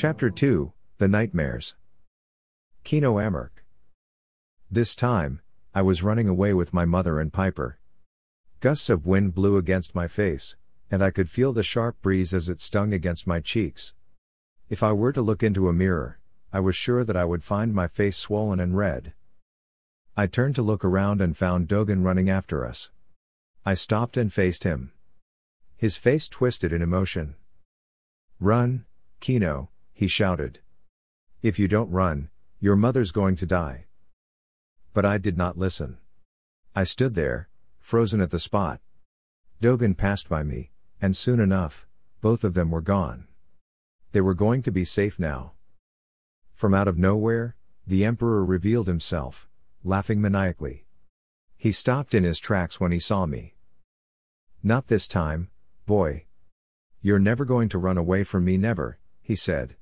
Chapter 2, The Nightmares. Kino Amark. This time, I was running away with my mother and Pyper. Gusts of wind blew against my face, and I could feel the sharp breeze as it stung against my cheeks. If I were to look into a mirror, I was sure that I would find my face swollen and red. I turned to look around and found Dogan running after us. I stopped and faced him. His face twisted in emotion. "Run, Kino," he shouted. "If you don't run, your mother's going to die." But I did not listen. I stood there, frozen at the spot. Dogan passed by me, and soon enough, both of them were gone. They were going to be safe now. From out of nowhere, the Emperor revealed himself, laughing maniacally. He stopped in his tracks when he saw me. "Not this time, boy. You're never going to run away from me, never," he said.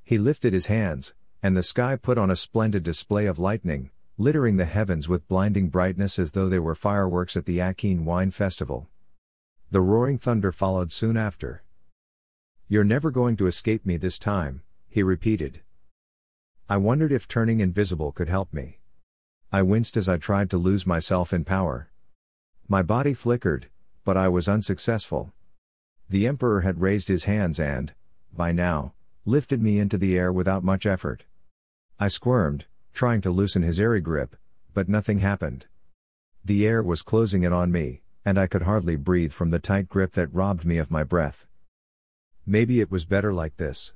He lifted his hands, and the sky put on a splendid display of lightning, littering the heavens with blinding brightness as though they were fireworks at the Akean Wine Festival. The roaring thunder followed soon after. "You're never going to escape me this time," he repeated. I wondered if turning invisible could help me. I winced as I tried to lose myself in power. My body flickered, but I was unsuccessful. The Emperor had raised his hands and, by now, lifted me into the air without much effort. I squirmed, trying to loosen his airy grip, but nothing happened. The air was closing in on me, and I could hardly breathe from the tight grip that robbed me of my breath. Maybe it was better like this.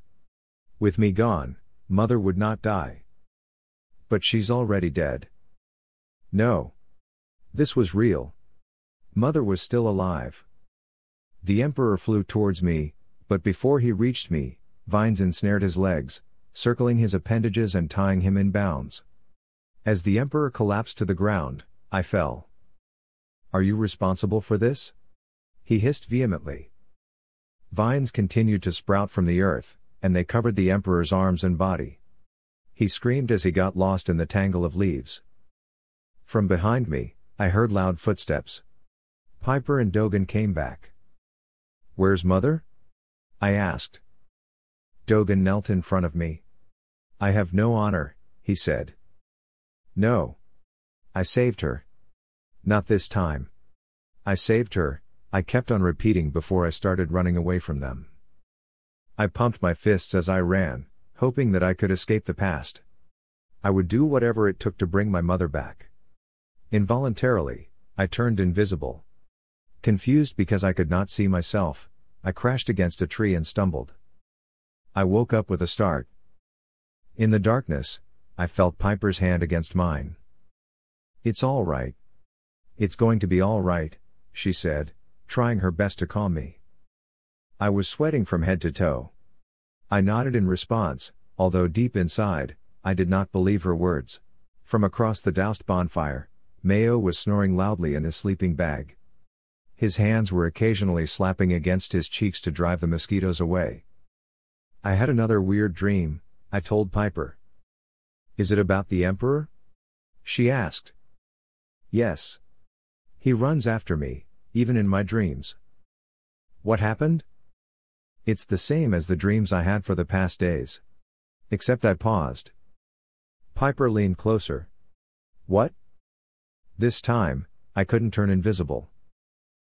With me gone, Mother would not die. But she's already dead. No. This was real. Mother was still alive. The Emperor flew towards me, but before he reached me, vines ensnared his legs, circling his appendages and tying him in bounds. As the Emperor collapsed to the ground, I fell. "Are you responsible for this?" he hissed vehemently. Vines continued to sprout from the earth, and they covered the Emperor's arms and body. He screamed as he got lost in the tangle of leaves. From behind me, I heard loud footsteps. Pyper and Dogan came back. "Where's Mother?" I asked. Dogan knelt in front of me. "I have no honor," he said. "No. I saved her." "Not this time." "I saved her," I kept on repeating before I started running away from them. I pumped my fists as I ran, hoping that I could escape the past. I would do whatever it took to bring my mother back. Involuntarily, I turned invisible. Confused because I could not see myself, I crashed against a tree and stumbled. I woke up with a start. In the darkness, I felt Pyper's hand against mine. "It's all right. It's going to be all right," she said, trying her best to calm me. I was sweating from head to toe. I nodded in response, although deep inside, I did not believe her words. From across the doused bonfire, Mayo was snoring loudly in his sleeping bag. His hands were occasionally slapping against his cheeks to drive the mosquitoes away. "I had another weird dream," I told Pyper. "Is it about the Emperor?" she asked. "Yes. He runs after me, even in my dreams." "What happened?" "It's the same as the dreams I had for the past days. Except I paused." Pyper leaned closer. "What?" "This time, I couldn't turn invisible."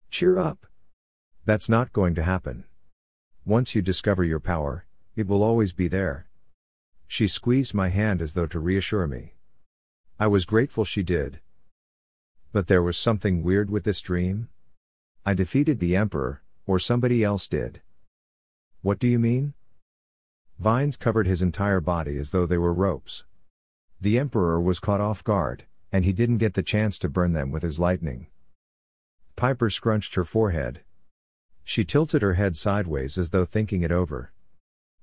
"Cheer up. That's not going to happen. Once you discover your power, it will always be there." She squeezed my hand as though to reassure me. I was grateful she did. But there was something weird with this dream. I defeated the Emperor, or somebody else did. "What do you mean?" Vines covered his entire body as though they were ropes. The Emperor was caught off guard, and he didn't get the chance to burn them with his lightning. Pyper scrunched her forehead. She tilted her head sideways as though thinking it over.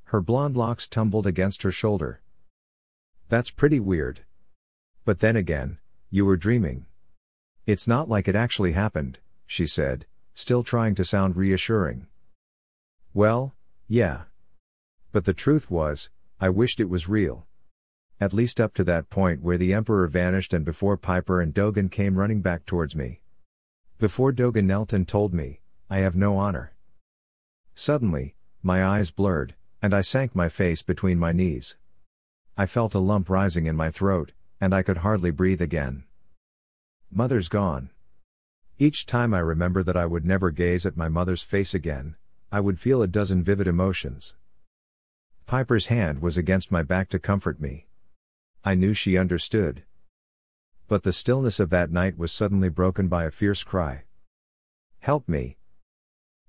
Her blonde locks tumbled against her shoulder. "That's pretty weird. But then again, you were dreaming. It's not like it actually happened," she said, still trying to sound reassuring. "Well, yeah. But the truth was, I wished it was real. At least up to that point where the Emperor vanished and before Pyper and Dogan came running back towards me. Before Dogan knelt and told me, I have no honor." Suddenly, my eyes blurred, and I sank my face between my knees. I felt a lump rising in my throat, and I could hardly breathe again. Mother's gone. Each time I remember that I would never gaze at my mother's face again, I would feel a dozen vivid emotions. Pyper's hand was against my back to comfort me. I knew she understood. But the stillness of that night was suddenly broken by a fierce cry. "Help me!"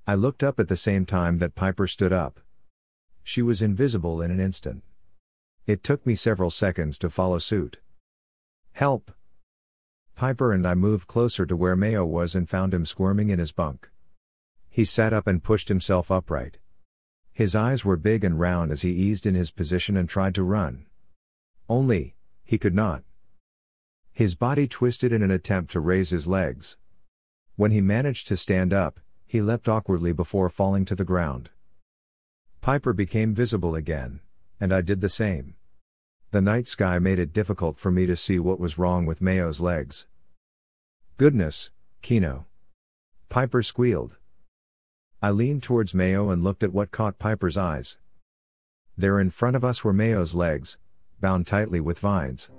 I looked up at the same time that Pyper stood up. She was invisible in an instant. It took me several seconds to follow suit. "Help!" Pyper and I moved closer to where Mayo was and found him squirming in his bunk. He sat up and pushed himself upright. His eyes were big and round as he eased in his position and tried to run. Only, he could not. His body twisted in an attempt to raise his legs. When he managed to stand up, he leapt awkwardly before falling to the ground. Pyper became visible again, and I did the same. The night sky made it difficult for me to see what was wrong with Mayo's legs. "Goodness, Kino!" Pyper squealed. I leaned towards Mayo and looked at what caught Pyper's eyes. There in front of us were Mayo's legs, bound tightly with vines.